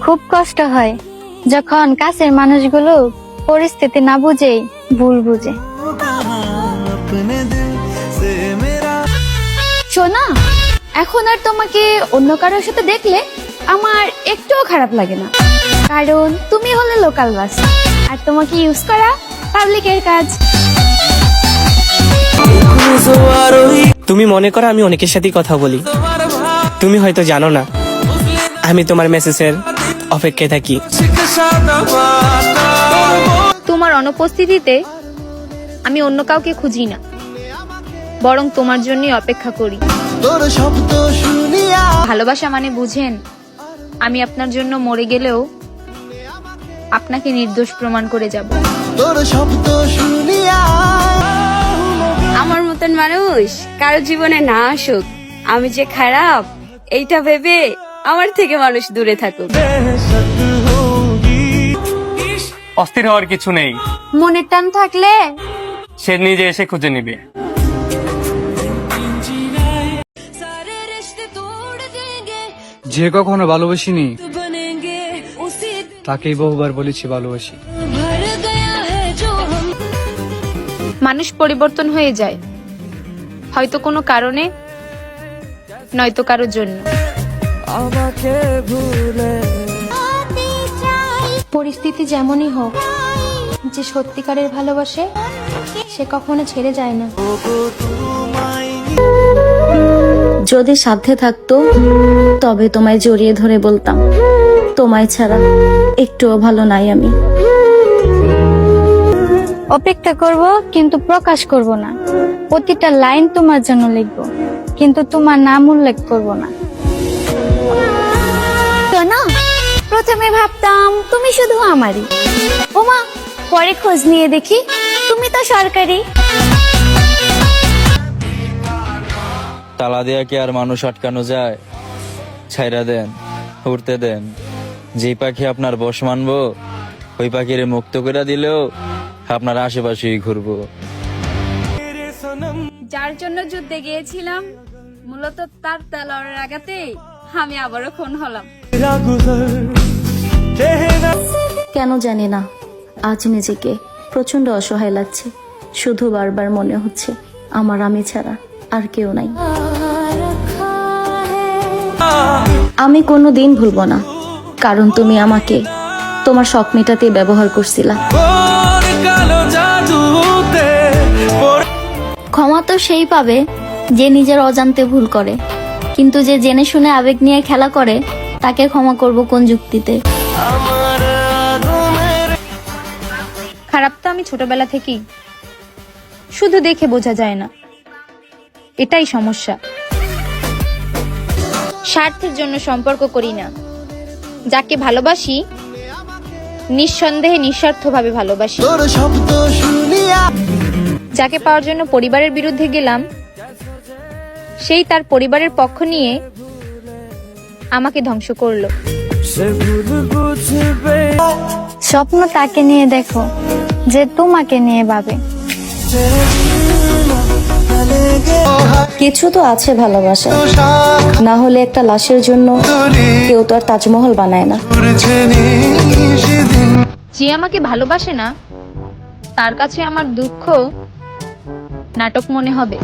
খুব কষ্ট হয় যখন কাছের মানুষগুলো পরিস্থিতি না বুঝেই ভুল বুঝে। সোনা, এখন আর তোমাকে অন্য কারোর সাথে দেখলে আমার একটুও খারাপ লাগে না, কারণ তুমি হলে লোকাল বাস আর তোমাকে ইউজ করা পাবলিকের কাজ। তুমি মনে করো আমি অনেকের সাথে কথা বলি, তুমি হয়তো জানো না আমি তোমার মেসেজের অপেক্ষায় থাকি। তোমার অনুপস্থিতিতে আমি অন্য কাউকে খুঁজি না, বরং তোমার জন্যই অপেক্ষা করি। ভালোবাসা মানে বুঝেন, আমি আপনার জন্য মরে গেলেও আপনাকে নির্দোষ প্রমাণ করে যাব। আমার মতন মানুষ কারো জীবনে না আসুক, আমি যে খারাপ এইটা ভেবে আমার থেকে মানুষ দূরে থাকুক। অস্থির হওয়ার কিছু নেই, মনের টান থাকলে সে নিজে এসে খুঁজে নিবে। যে কখনো ভালোবাসিনি তাকেই বহুবার বলেছি ভালোবাসি। মানুষ পরিবর্তন হয়ে যায়, হয়তো কোনো কারণে, নয়তো কারোর জন্য। পরিস্থিতি যেমনই হোক, যে সত্যিকারের ভালোবাসে সে কখনো ছেড়ে যায় না। যদি সাধ্যে থাকতো তবে তোমায় জড়িয়ে ধরে বলতাম, তোমায় ছাড়া একটুও ভালো নাই আমি। অপেক্ষা করব কিন্তু প্রকাশ করব না, প্রতিটা লাইন তোমার জন্য লিখব কিন্তু তোমার নাম উল্লেখ করব না। সোনা, প্রথমে ভাবতাম তুমি শুধু আমারই, ওমা পরে খোঁজ নিয়ে দেখি তুমি তো সরকারি। তালা দেয়া কি আর মানুষ আটকানো যায়? ছাইরা দেন, উড়তে দেন। যেই পাখি আপনার বশ মানবো, ওই পাখির মুক্ত করে দিলেও আপনার আশেপাশেই ঘুরবো। যার জন্য যুদ্ধে গিয়েছিলাম, মূলত তার তলোয়ারের আঘাতেই আমি আবারও খুন হলাম। কেন জানি না, আজ নিজেকে প্রচন্ড অসহায় লাগছে। শুধু বারবার মনে হচ্ছে আমার আমি ছাড়া আর কেউ নাই। আমি কোনো দিন ভুলবো না, কারণ তুমি আমাকে তোমার শখ মেটাতে ব্যবহার করছিলা। ক্ষমা তো সেই পাবে যে নিজের অজান্তে ভুল করে, কিন্তু যে জেনে শুনে আবেগ নিয়ে খেলা করে তাকে ক্ষমা করব কোন যুক্তিতে? খারাপ তো আমি ছোটবেলা থেকেই, শুধু দেখে বোঝা যায় না, এটাই সমস্যা। স্বার্থের জন্য সম্পর্ক করি না, যাকে ভালোবাসি নিঃসন্দেহে নিঃস্বার্থভাবে ভালোবাসি। যাকে পাওয়ার জন্য পরিবারের বিরুদ্ধে গেলাম, সেই তার পরিবারের পক্ষ নিয়ে আমাকে ধ্বংস করলো। স্বপ্ন তাকে নিয়ে দেখো যে তোমাকে নিয়ে ভাবে। কিছু তো আছে ভালোবাসা, না হলে একটা লাশের জন্য কেউ তো আর তাজমহল বানায় না। যে আমাকে ভালোবাসে না, তার কাছে আমার দুঃখ নাটক মনে হবে।